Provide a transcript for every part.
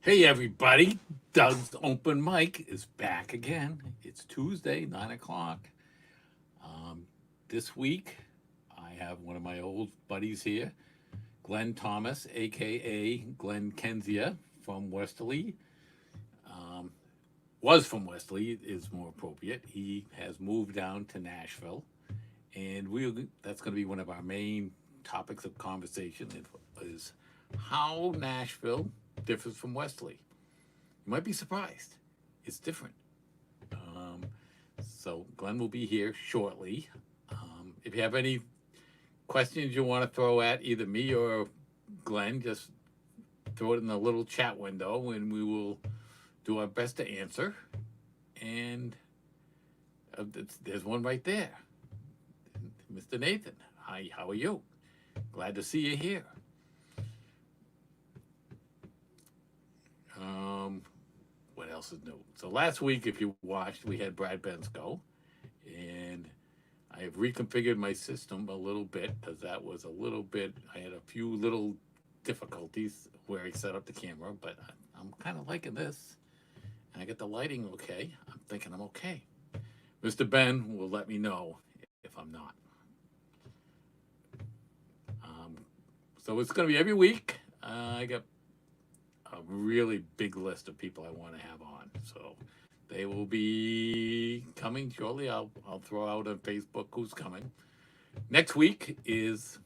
Hey everybody, Doug's open mic is back again. It's Tuesday, 9 o'clock. Um, this week, I have one of my old buddies here, Glenn Thomas, aka Glenn Kendzia from Westerly. Um, was from Westerly is more appropriate. He has moved down to Nashville, and that's going to be one of our main topics of conversation is how Nashville differs from Westerly. You might be surprised. It's different. Um, so Glenn will be here shortly. If you have any questions you want to throw at either me or Glenn, just throw it in the little chat window and we will do our best to answer. And there's one right there. Mr. Nathan, hi, how are you? Glad to see you here. What else is new? So last week, if you watched, we had Brad Bensko, and I have reconfigured my system a little bit because that was a little bit. I had a few little difficulties where I set up the camera, but I'm kind of liking this, and I get the lighting okay. I'm thinking I'm okay. Mr. Ben will let me know if I'm not. So it's going to be every week. I got a really big list of people I want to have on. So they will be coming shortly. I'll throw out on Facebook who's coming. Next week is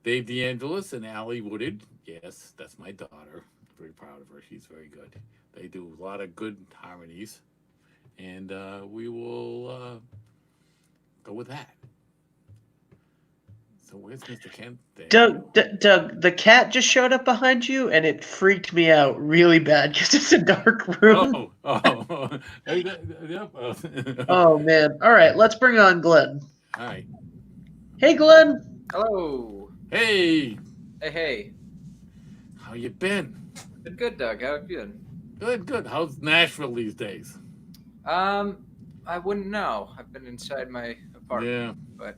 Dave DeAngelis and Allie Woodard. Yes, that's my daughter. Very proud of her. She's very good. They do a lot of good harmonies. And we will go with that. So where's Mr. Kent? Doug, the cat just showed up behind you, and it freaked me out really bad because it's a dark room. Yep. Oh man! All right, let's bring on Glenn. All right. Hey, Glenn. Hello. Hey. Hey. How you been? Been good, Doug. How have you been? Good. How's Nashville these days? I wouldn't know. I've been inside my apartment. Yeah. But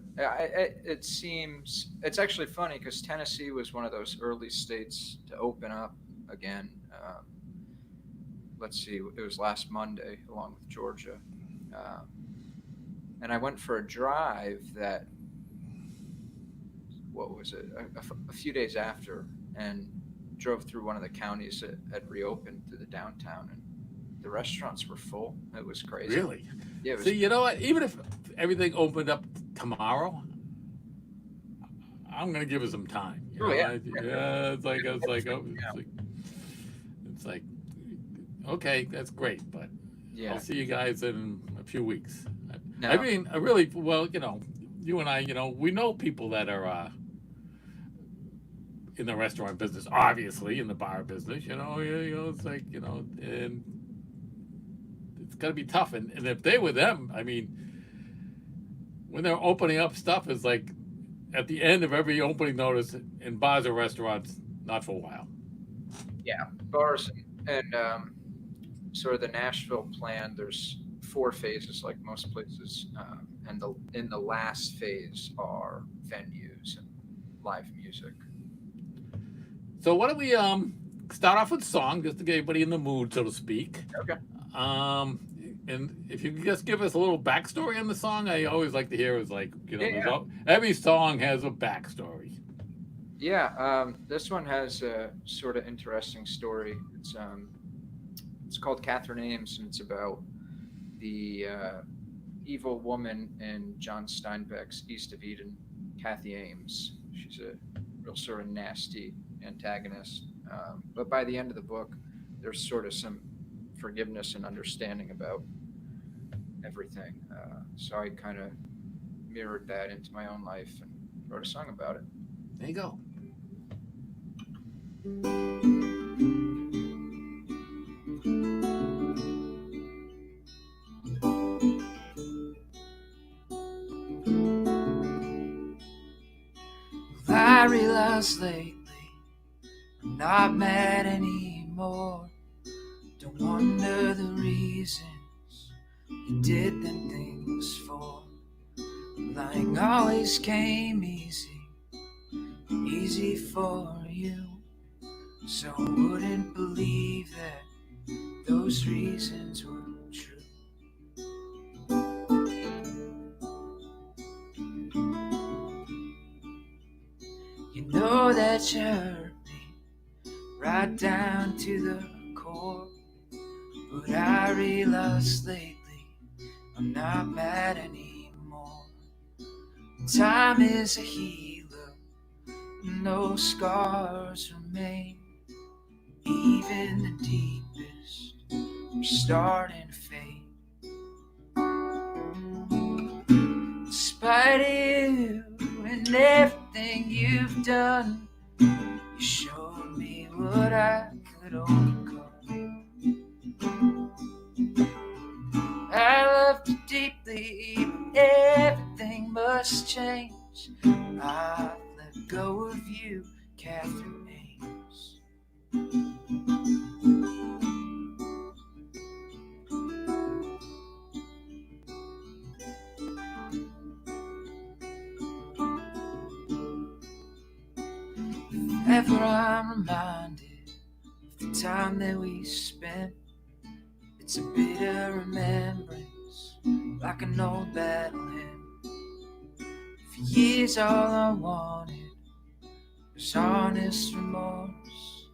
it seems it's actually funny because Tennessee was one of those early states to open up again. Let's see, it was last Monday along with Georgia. And I went for a drive that, what was it, a few days after, and drove through one of the counties that had reopened through the downtown, and the restaurants were full. It was crazy. Really? Yeah. It was, See, you know what? Even if everything opened up tomorrow, I'm gonna give it some time. yeah. It's like, okay, that's great, but Yeah. I'll see you guys in a few weeks. No. I mean, I really, well, you and I, we know people that are in the restaurant business, obviously, in the bar business, it's like, and it's got to be tough. And if they were them, I mean, when they're opening up stuff, it's like at the end of every opening notice in bars or restaurants, not for a while. Yeah, bars and sort of the Nashville plan. There's 4 phases, like most places, and in the last phase are venues and live music. So why don't we start off with a song just to get everybody in the mood, so to speak. Okay. And if you could just give us a little backstory on the song, I always like to hear is like, Yeah. every song has a backstory. Yeah, this one has a sort of interesting story. It's called Catherine Ames, and it's about the evil woman in John Steinbeck's East of Eden, Kathy Ames. She's a real sort of nasty antagonist. But by the end of the book, there's sort of some forgiveness and understanding about everything. So I kind of mirrored that into my own life and wrote a song about it. There you go. I realized lately I'm not mad anymore. Don't wonder the reasons you did them things for. Lying always came easy for you. so I wouldn't believe that those reasons were true. You know that you hurt me right down to the core, but I realized lately I'm not mad anymore. Time is a healer, no scars remain. Even the deepest are starting to fade. In spite of you and everything you've done, you showed me what I could overcome. I loved you deeply, but everything must change. I've let go of you, Catherine Ames. If ever I'm reminded of the time that we spent, it's a bitter remembrance, like an old battle hymn. For years all I wanted was honest remorse,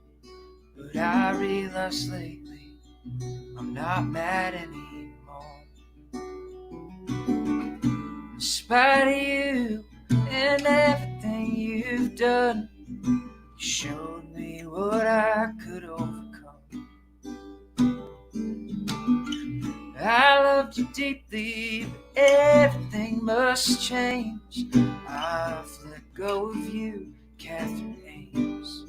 but I realized lately I'm not mad anymore. In spite of you and everything you've done, you showed me what I could overcome. I loved you deeply, but everything must change. I've let go of you, Catherine Ames.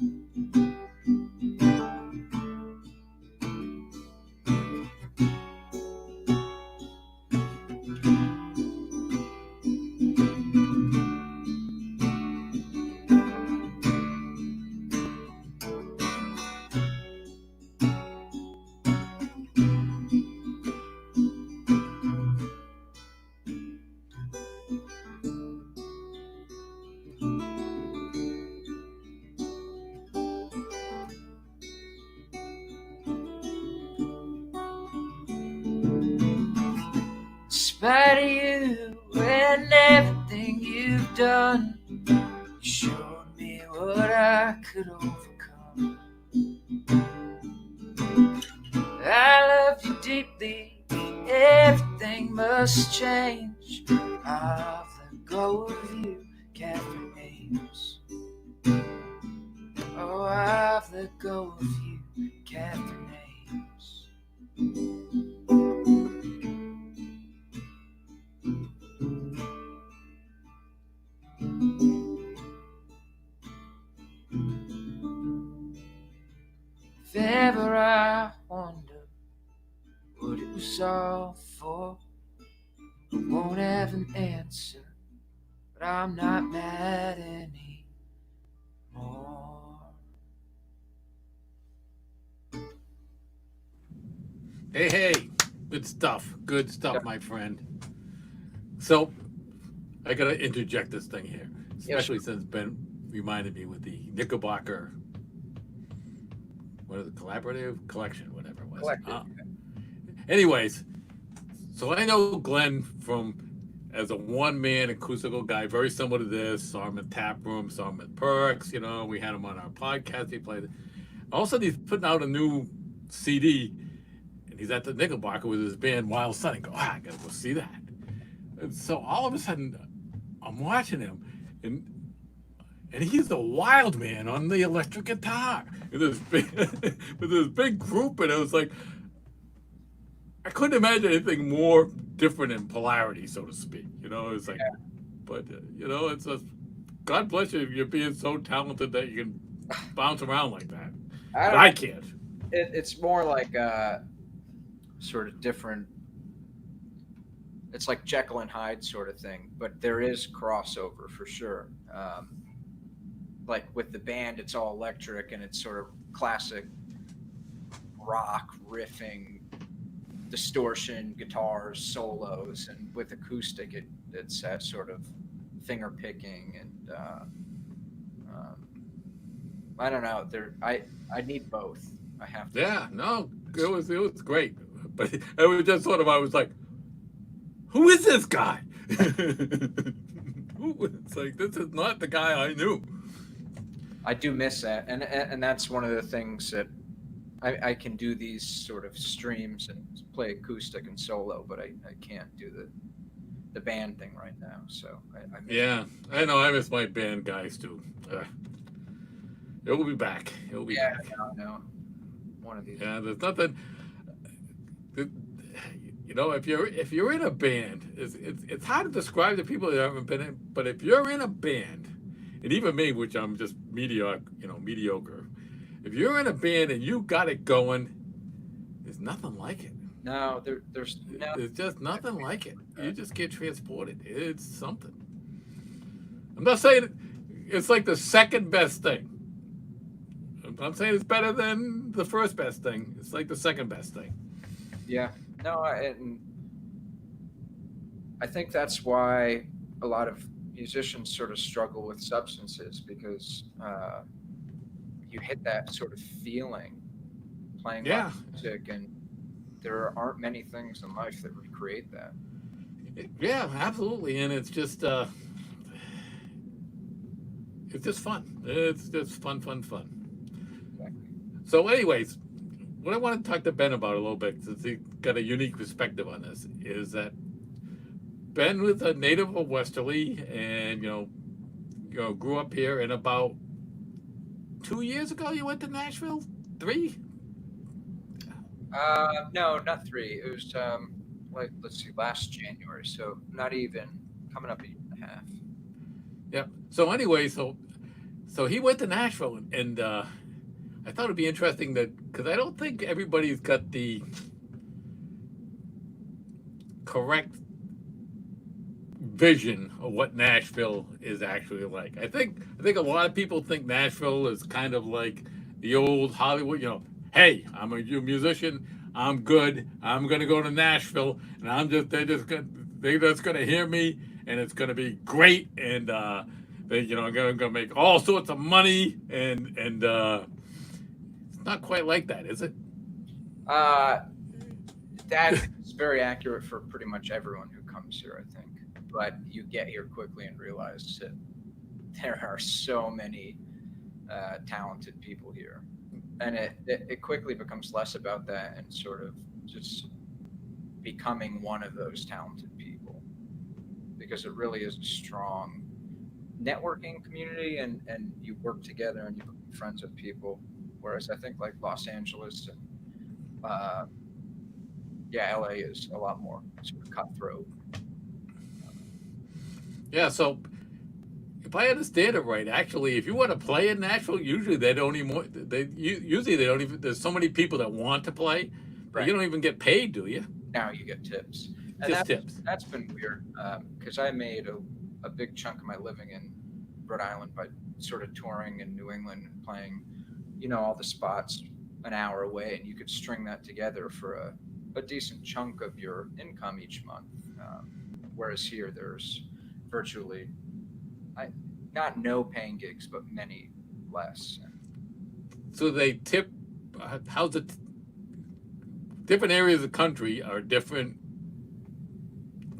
In spite of you and everything you've done, you showed me what I could overcome. I love you deeply, everything must change. I've let go of you, Catherine Ames. Oh, I've let go of you, Catherine Ames. If ever I wonder what it was all for, I won't have an answer, but I'm not mad anymore. Hey, good stuff, my friend. So, I gotta interject this thing here, especially since Ben reminded me with the Knickerbocker, what is it, collaborative collection, whatever it was. Collective. Anyways, so I know Glenn as a one-man acoustical guy, very similar to this. Saw him at Tap Room, saw him at Perks. You know, we had him on our podcast. He played it. All of a sudden, he's putting out a new CD, and he's at the Knickerbocker with his band Wild Sun. And go, I gotta go see that. And so all of a sudden, I'm watching him, and he's the wild man on the electric guitar with this big group, and it was like, I couldn't imagine anything more different in polarity, so to speak. You know, it's like, but you know, it's just, God bless you if you're being so talented that you can bounce around like that. I can't. It's more like sort of different. It's like Jekyll and Hyde sort of thing, but there is crossover for sure. Like with the band, it's all electric and it's sort of classic rock riffing, distortion, guitars, solos, and with acoustic, it's that sort of finger picking and I don't know. I need both. I have to. Yeah, no, it was great, but it was just sort of, I was like, who is this guy? It's like, this is not the guy I knew. I do miss that, and that's one of the things that I can do these sort of streams and play acoustic and solo, but I can't do the band thing right now. So I miss Yeah, I know. I miss my band guys too. It will be back. It will be yeah, back. no, one of these. Yeah, there's nothing. You know, if you're in a band, it's hard to describe to people that haven't been in. But if you're in a band, and even me, which I'm just mediocre. If you're in a band and you got it going, there's nothing like it. No, there's no. There's just nothing like it. You just get transported. It's something. I'm not saying it's like the second best thing. I'm saying it's better than the first best thing. It's like the second best thing. Yeah, no, and I think that's why a lot of musicians sort of struggle with substances because you hit that sort of feeling playing Yeah. live music, and there aren't many things in life that recreate that. Yeah, absolutely. And it's just fun. It's just fun. Exactly. So, anyways, what I want to talk to Ben about a little bit, since he got a unique perspective on this, is that Ben was a native of Westerly, and grew up here. And about 2 years ago, you went to Nashville. 3? No, not 3. It was like let's see, last January, so not even coming up a year and a half. Yeah. So anyway, so he went to Nashville, and I thought it'd be interesting because I don't think everybody's got the correct vision of what Nashville is actually like. I think a lot of people think Nashville is kind of like the old Hollywood. Hey, I'm a musician. I'm good. I'm gonna go to Nashville, and they're just gonna hear me, and it's gonna be great, and I'm gonna make all sorts of money, and it's not quite like that, is it? That is very accurate for pretty much everyone who comes here, I think. But you get here quickly and realize that there are so many talented people here. And it quickly becomes less about that and sort of just becoming one of those talented people. Because it really is a strong networking community, and you work together and you become friends with people. Whereas I think like Los Angeles and LA is a lot more sort of cutthroat. Yeah. So if I understand it right, actually, if you want to play in Nashville, usually they don't even. Usually they don't even. There's so many people that want to play, but you don't even get paid, do you? Now you get tips. And Just tips. That's been weird because I made a big chunk of my living in Rhode Island by sort of touring in New England and playing, all the spots an hour away, and you could string that together for a decent chunk of your income each month. Whereas here, there's virtually not no paying gigs, but many less. So they tip. How's it? Different areas of the country are different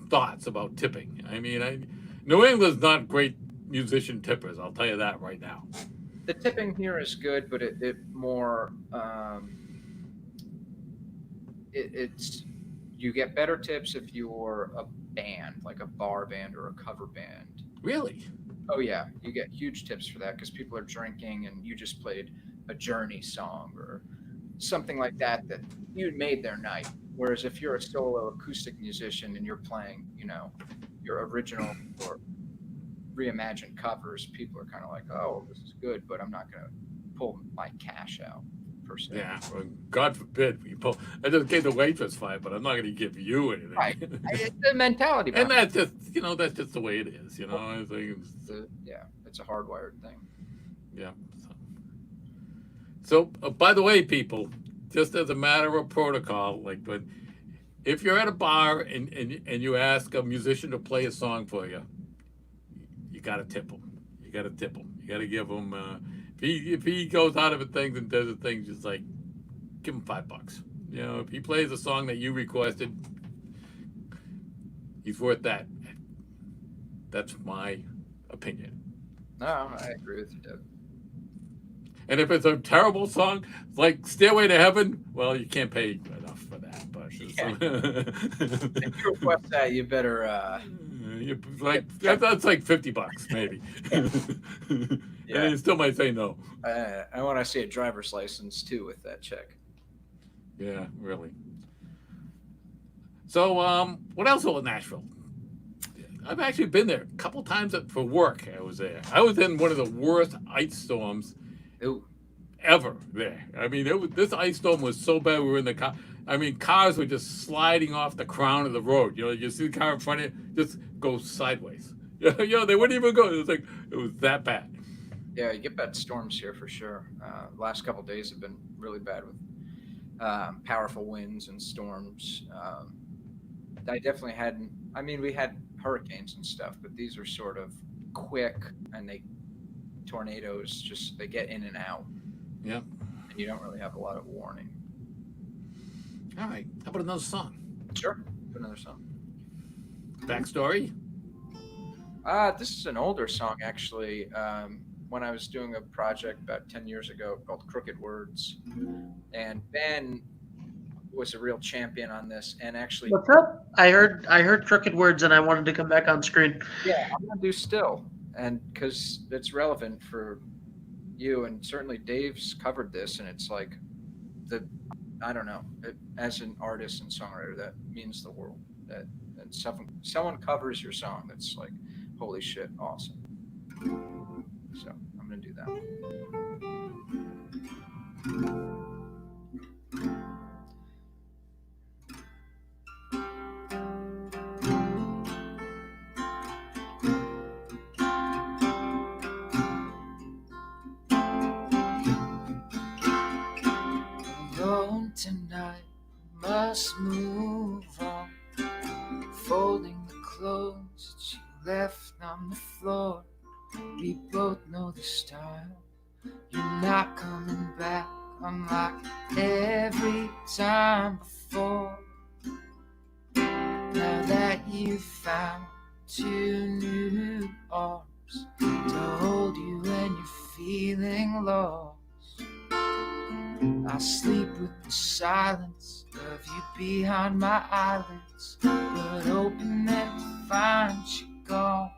thoughts about tipping. I mean, New England's not great musician tippers. I'll tell you that right now. The tipping here is good, but it more it's you get better tips if you're a band, like a bar band or a cover band. Really? Oh yeah, you get huge tips for that because people are drinking and you just played a Journey song or something like that you made their night. Whereas if you're a solo acoustic musician and you're playing, your original or reimagined covers, people are kind of like, oh, this is good, but I'm not going to pull my cash out per se. Yeah, well, God forbid we pull. I just gave the waitress $5, but I'm not going to give you anything. Right, it's the mentality. And that's just, that's just the way it is. It's a hardwired thing. Yeah. So by the way, people, just as a matter of protocol, if you're at a bar and you ask a musician to play a song for you, you got to tip them. You got to give them. If he goes out of things and does the things, just like give him $5. You know, if he plays a song that you requested, he's worth that. That's my opinion. No, I agree with you, Doug. And if it's a terrible song like "Stairway to Heaven," well, you can't pay enough for that. But If you request that, you better. that's like $50 maybe. Yeah. And you still might say no. I want to see a driver's license too with that check. Yeah, really. So, what else in Nashville? I've actually been there a couple times for work. I was there. I was in one of the worst ice storms Ooh. ever there. I mean, this ice storm was so bad. We were in the car. I mean, cars were just sliding off the crown of the road. You know, you see the car in front of you just go sideways. You know, they wouldn't even go. It was that bad. Yeah, you get bad storms here for sure. Last couple of days have been really bad with powerful winds and storms. I definitely hadn't. I mean, we had hurricanes and stuff, but these are sort of quick, and tornadoes they get in and out. Yep. And you don't really have a lot of warning. All right. How about another song? Sure. Put another song. Backstory? This is an older song actually. When I was doing a project about 10 years ago called Crooked Words, and Ben was a real champion on this, and actually What's up? I heard Crooked Words, and I wanted to come back on screen. yeah, I'm gonna do Still, and because it's relevant for you, and certainly Dave's covered this, and it's like I don't know, as an artist and songwriter, that means the world. That someone covers your song, that's like, holy shit, awesome. So I'm gonna do that. Alone tonight, must move on. Folding the clothes that you left on the floor. We both know the style. You're not coming back, unlike every time before. Now that you've found 2 new arms to hold you when you're feeling lost, I sleep with the silence of you behind my eyelids, but open them to find you gone.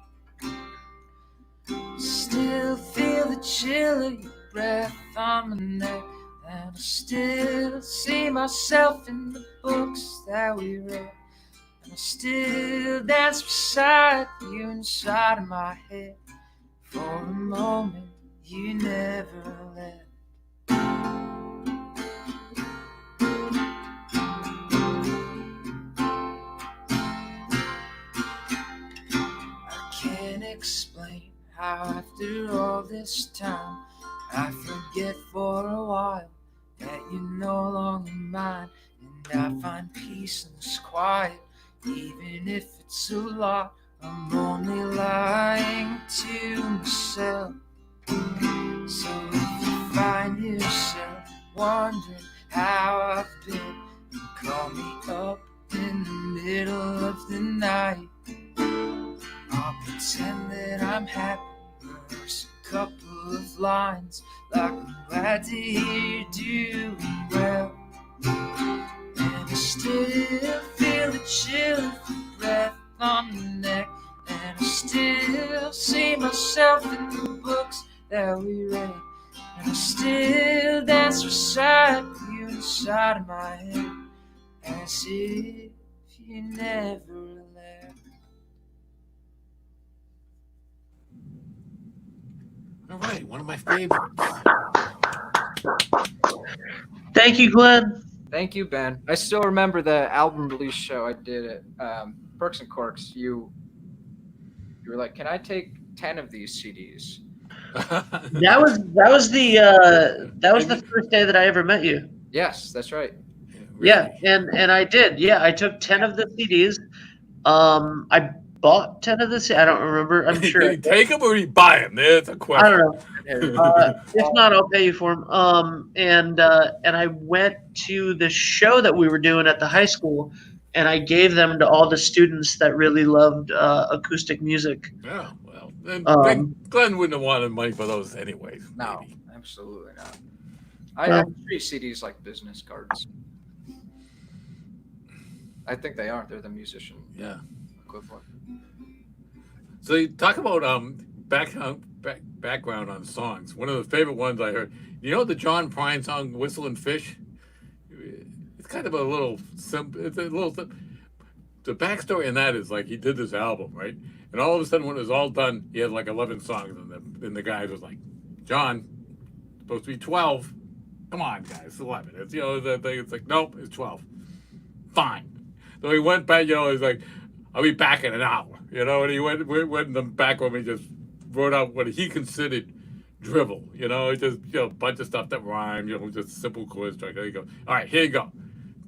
Still feel the chill of your breath on my neck, and I still see myself in the books that we read, and I still dance beside you inside of my head. For a moment you never left. Explain how after all this time I forget for a while that you're no longer mine, and I find peace in this quiet, even if it's a lot. I'm only lying to myself. So if you find yourself wondering how I've been, you call me up in the middle of the night. I'll pretend that I'm happy, verse a couple of lines, like I'm glad to hear you're doing well. And I still feel the chill of your breath on my neck, and I still see myself in the books that we read, and I still dance beside you inside of my head, as if you never left. All right, one of my favorites. Thank you, Glenn. Thank you, Ben. I still remember the album release show I did at Perks and Corks. You were like, "Can I take 10 of these CDs?" That was the first day that I ever met you. Yes, that's right. Yeah, and I did. Yeah, I took 10 of the CDs. I bought 10 of the CDs. I don't remember. I'm sure. Did he take them or did he buy them? There's a question. I don't know. If not, I'll pay you for them. And I went to the show that we were doing at the high school, and I gave them to all the students that really loved acoustic music. Yeah, well, then Um, Glenn wouldn't have wanted money for those anyways. No, Maybe. absolutely not. Well- I treat CDs like business cards. I think they are. They're the musician Yeah. equivalent. So you talk about background on songs. One of the favorite ones I heard. You know the John Prine song "Whistling Fish"? It's kind of a little simple. It's a little. The backstory in that is like he did this album, right? And all of a sudden, when it was all done, he had like 11 songs, and the guy was like, "John, it's supposed to be 12. Come on, guys, it's 11." It's the thing. It's like, nope, it's 12. Fine. So he went back. He's like, "I'll be back in an hour." And he went in the back room and just wrote out what he considered drivel. Just a bunch of stuff that rhymed. Just simple chords. There you go. All right, here you go.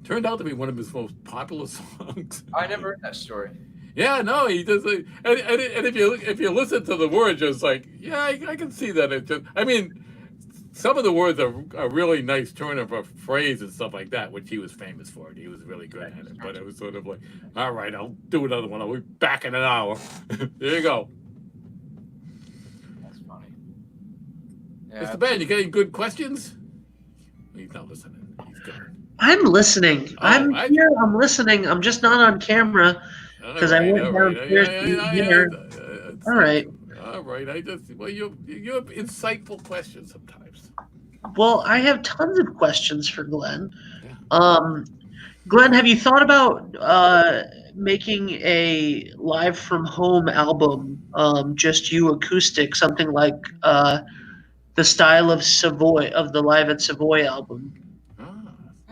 Turned out to be one of his most popular songs. I never heard that story. Yeah, no, he just and if you listen to the words, it's like, yeah, I can see that. It just, I mean, some of the words are really nice turn of a phrase and stuff like that, which he was famous for. And he was really good at it. But it was sort of like, all right, I'll do another one. I'll be back in an hour. There you go. That's funny. Yeah. Mr. Ben, you got any good questions? He's not listening. He's good. I'm listening. I'm here. I'm listening. I'm just not on camera because I went downstairs to eat dinner. All right. All right. You have insightful questions sometimes. Well, I have tons of questions for Glenn. Yeah. Glenn, have you thought about making a live from home album, just you acoustic, something like the style of Savoy, of the Live at Savoy album?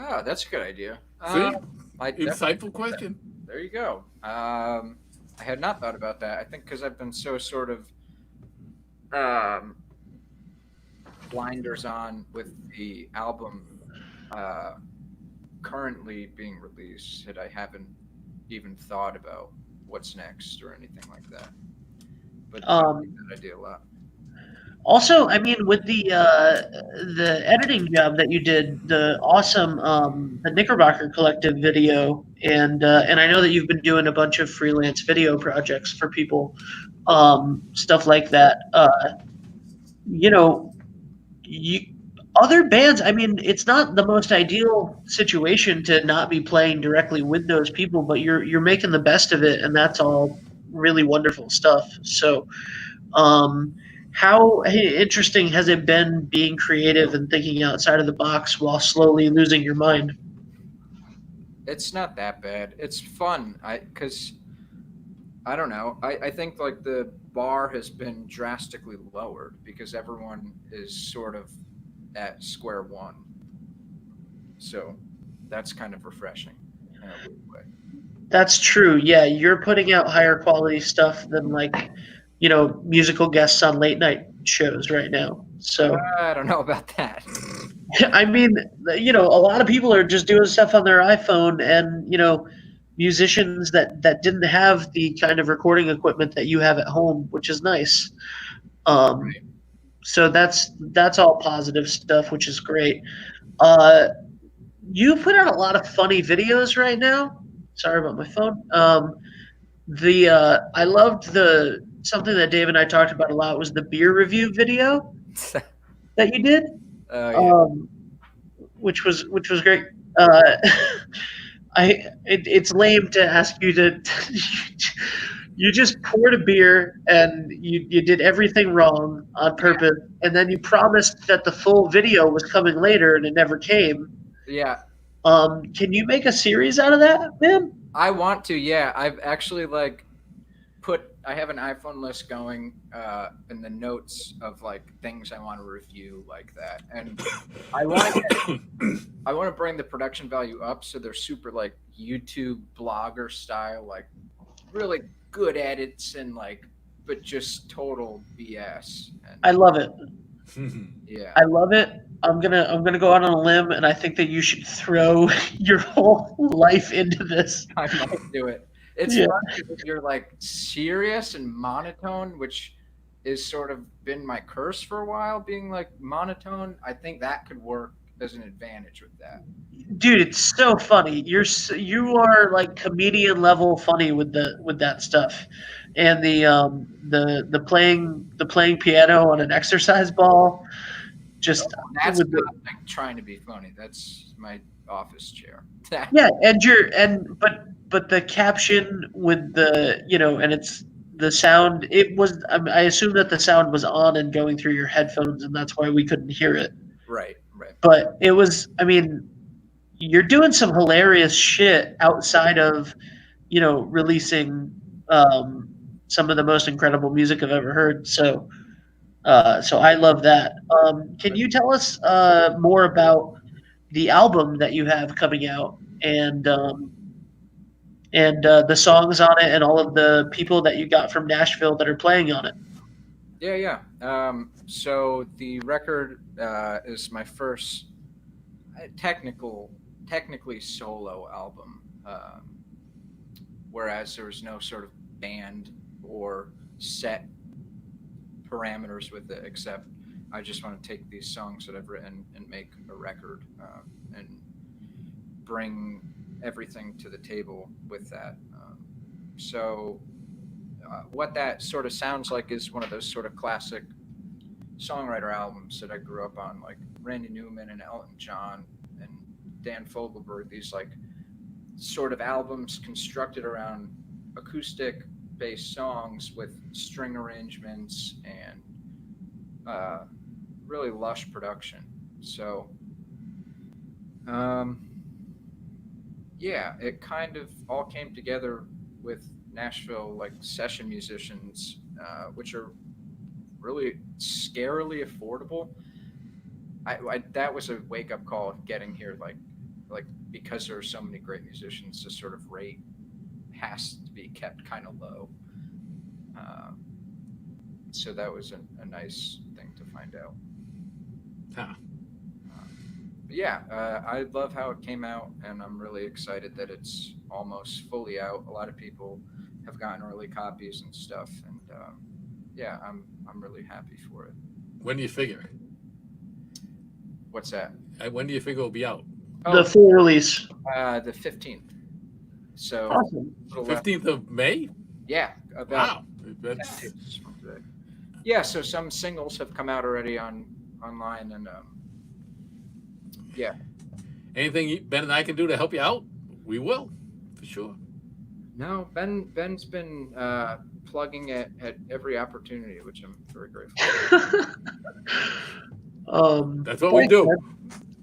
Oh, that's a good idea. See? Insightful question. There you go. I had not thought about that. I think because I've been so sort of blinders on with the album currently being released that I haven't even thought about what's next or anything like that. But I like that idea a lot. Also, I mean, with the editing job that you did, the awesome the Knickerbocker Collective video, and I know that you've been doing a bunch of freelance video projects for people, stuff like that. Other bands. I mean, it's not the most ideal situation to not be playing directly with those people, but you're making the best of it, and that's all really wonderful stuff. So. How interesting has it been being creative and thinking outside of the box while slowly losing your mind? It's not that bad. It's fun. Because I don't know. I think like the bar has been drastically lowered because everyone is sort of at square one. So that's kind of refreshing in a weird way. That's true. Yeah, you're putting out higher quality stuff than musical guests on late night shows right now. So I don't know about that. I mean, a lot of people are just doing stuff on their iPhone, and musicians that didn't have the kind of recording equipment that you have at home, which is nice. So that's all positive stuff, which is great. You put out a lot of funny videos right now. Sorry about my phone. I loved something that Dave and I talked about a lot was the beer review video that you did, Yeah. which was great. It's lame to ask you to. You just poured a beer and you did everything wrong on purpose, and then you promised that the full video was coming later, and it never came. Yeah. Can you make a series out of that, man? I want to. Yeah, I've actually I have an iPhone list going in the notes of things I want to review like that, and I want to bring the production value up so they're super YouTube blogger style, really good edits and but just total BS. And, I love it. Yeah, I love it. I'm gonna go out on a limb, and I think that you should throw your whole life into this. I might do it. It's fun because you're serious and monotone, which is sort of been my curse for a while, being like monotone. I think that could work as an advantage with that. Dude, it's so funny. You are like comedian level funny with that stuff, and the playing piano on an exercise ball. Just That's with the not like trying to be funny. That's my office chair. yeah, but the caption with the and it's the sound. It was I assume that the sound was on and going through your headphones, and that's why we couldn't hear it. Right, right. But it was. I mean, you're doing some hilarious shit outside of releasing um, some of the most incredible music I've ever heard. So I love that. Can you tell us more about the album that you have coming out and the songs on it and all of the people that you got from Nashville that are playing on it? Yeah, yeah. So the record is my first technically solo album, whereas there was no sort of band or set parameters with it, except I just want to take these songs that I've written and make a record and bring everything to the table with that. So what that sort of sounds like is one of those sort of classic songwriter albums that I grew up on, like Randy Newman and Elton John and Dan Fogelberg. These like sort of albums constructed around acoustic based songs with string arrangements and really lush production. So yeah, it kind of all came together with Nashville like session musicians, which are really scarily affordable. I that was a wake up call getting here, like because there are so many great musicians, the sort of rate has to be kept kind of low. So that was a nice thing to find out. Huh. But yeah, I love how it came out, and I'm really excited that it's almost fully out. A lot of people have gotten early copies and stuff, and yeah, I'm really happy for it. When do you figure? What's that? When do you figure it'll be out? The full release. The 15th. So Awesome. 15th of May? Yeah, about Wow. That's, 10 days from today. Yeah, so some singles have come out already online, and yeah. anything Ben and I can do to help you out, we will, for sure. No, Ben's been plugging it at every opportunity, which I'm very grateful for. That's what we do.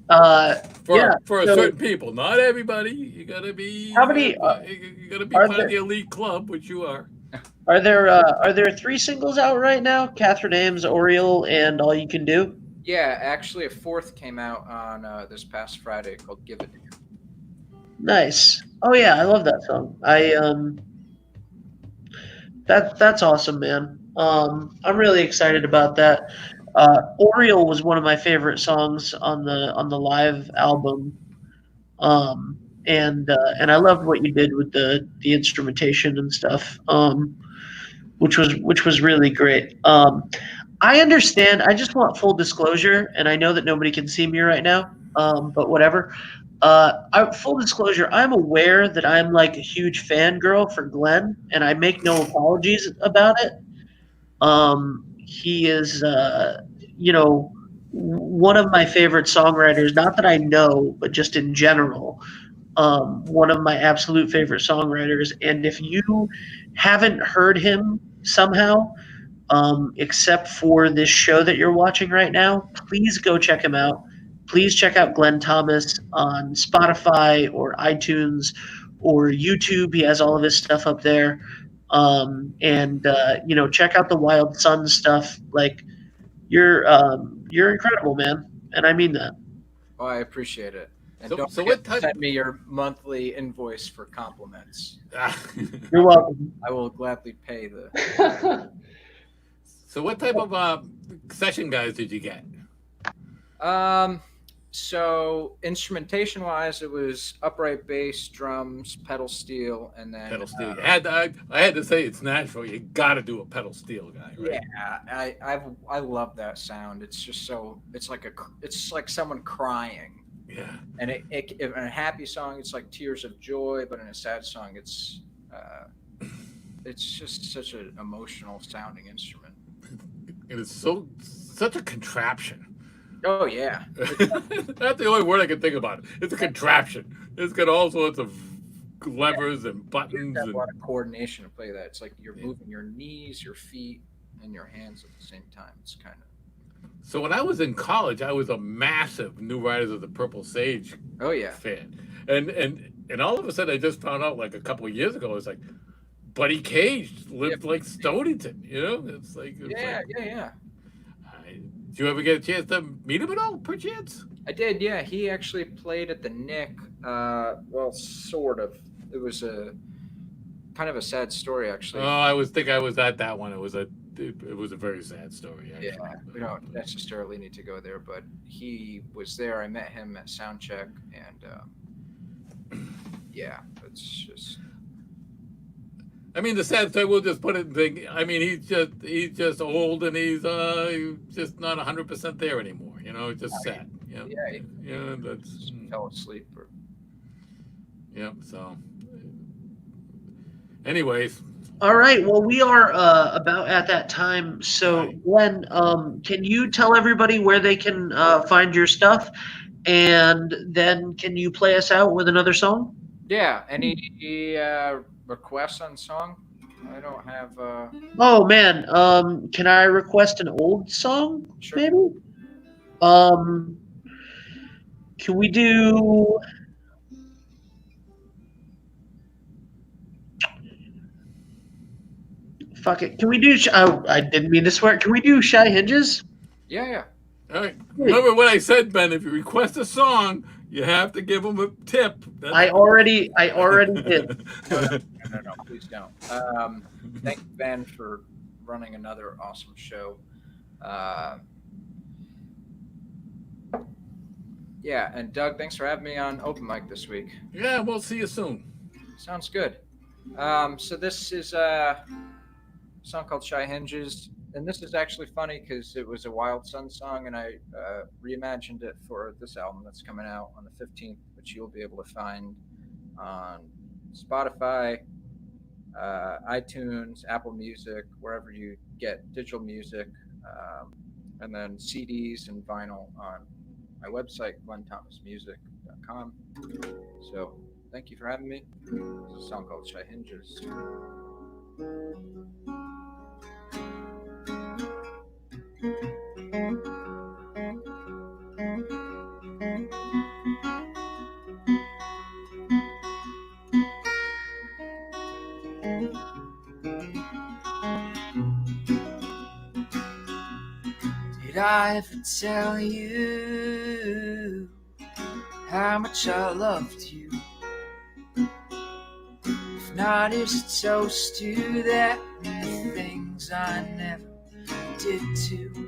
For so- certain people, not everybody. You gotta be. How many, you gotta be are part there- of the elite club, which you are. Are there 3 singles out right now? Catherine Ames, Oriole, and All You Can Do? Yeah, actually, a 4th came out on this past Friday called "Give It to You." Nice. Oh yeah, I love that song. That's awesome, man. I'm really excited about that. Oriole was one of my favorite songs on the live album. And I loved what you did with the instrumentation and stuff. Which was really great. I understand. I just want full disclosure, and I know that nobody can see me right now. But whatever. Full disclosure, I'm aware that I'm like a huge fangirl for Glenn, and I make no apologies about it. He is, one of my favorite songwriters. Not that I know, but just in general, one of my absolute favorite songwriters. And if you haven't heard him somehow, except for this show that you're watching right now, please go check him out. Please check out Glenn Thomas on Spotify or iTunes or YouTube. He has all of his stuff up there. And check out the Wild Sun stuff. Like, you're incredible, man, and I mean that. Oh, I appreciate it. And So- don't so forget what to type- send me your monthly invoice for compliments. You're welcome. I will gladly pay the. So what type of session guys did you get? So instrumentation wise, it was upright bass, drums, pedal steel, and then Pedal steel. I had to say it's Nashville. You got to do a pedal steel guy, right? yeah, I love that sound. It's just so it's like someone crying. Yeah. And in a happy song, it's like tears of joy, but in a sad song, it's just such an emotional sounding instrument. It is such a contraption. Oh yeah, That's the only word I can think about. It's a contraption. It's got all sorts of levers and you buttons. have a And, lot of coordination to play that. It's like you're moving your knees, your feet, and your hands at the same time. It's kind of so when I was in college, I was a massive New Riders of the Purple Sage oh yeah, fan, and all of a sudden I just found out like a couple of years ago, it's like Buddy Cage lived like Stonington. You know, it's like yeah. did you ever get a chance to meet him at all, perchance? I did, yeah. He actually played at the Nick. Well, sort of. It was a kind of a sad story, actually. Oh, I was at that one. It was a very sad story. Actually. Yeah, we don't necessarily need to go there, but he was there. I met him at soundcheck, and yeah, it's just. I mean, the sad story. We'll just put it in thing. I mean, he's just old, and he's just not 100% there anymore. You know, it's just sad. You know? Yeah, that's just fell asleep. Or... yeah. So, anyways, All right. Well, we are about at that time. So, Right. Glenn, can you tell everybody where they can find your stuff, and then can you play us out with another song? Yeah. Any requests on song? I don't have. Oh man, can I request an old song? Sure. Maybe. Can we do? Fuck it. Can we do? Oh, I didn't mean to swear. Can we do Shy Hinges? Yeah. all right. Remember what I said, Ben? If you request a song, you have to give them a tip. I already did. No, please don't. Thank you, Ben, for running another awesome show. Yeah, and Doug, thanks for having me on open mic this week. Yeah, we'll see you soon. Sounds good. So this is a song called Shy Hinges, and this is actually funny because it was a Wild Sun song, and I reimagined it for this album that's coming out on the 15th, which you'll be able to find on Spotify, iTunes, Apple Music, wherever you get digital music, and then CDs and vinyl on my website, glennthomasmusic.com. So thank you for having me. It's a song called Shy Hinges. Did I ever tell you how much I loved you? If not, it's a toast to that many things I never did to.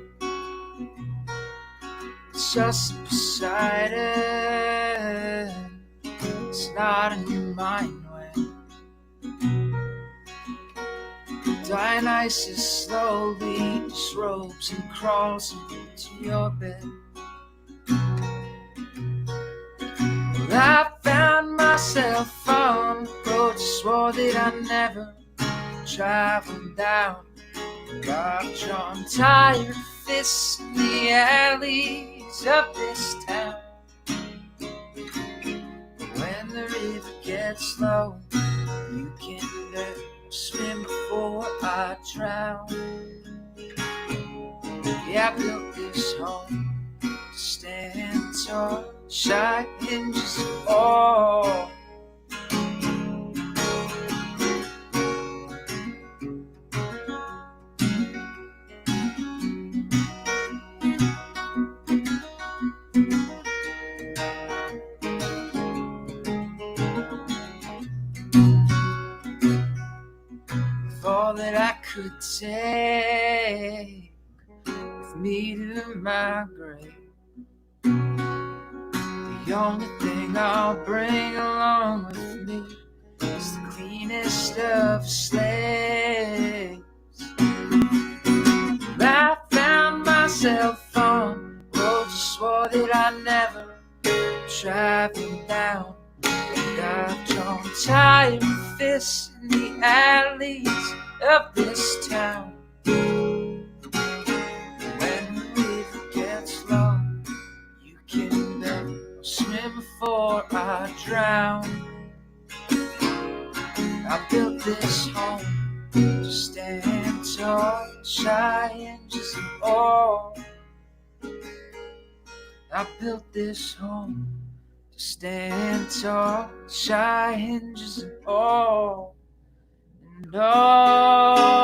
It's just Poseidon. It's not in your mind when Dionysus slowly disrobes and crawls into your bed. Well, I found myself on the road, swore that I never traveled down. I've drawn tired fists in the alleys of this town. But when the river gets low, you can never swim before I drown. Yeah, I built this home to stand tall, shy hinges all. With all that I could take with me to my grave, The only thing I'll bring along with me is the cleanest of slaves. I found myself on roads I swore that I never travel down, and I've drawn tired fists in the alleys of this town. When the river gets low, you can bet I'll swim before I drown. I built this home to stand tall, shy hinges and all. I built this home to stand tall, shy hinges and all. And all.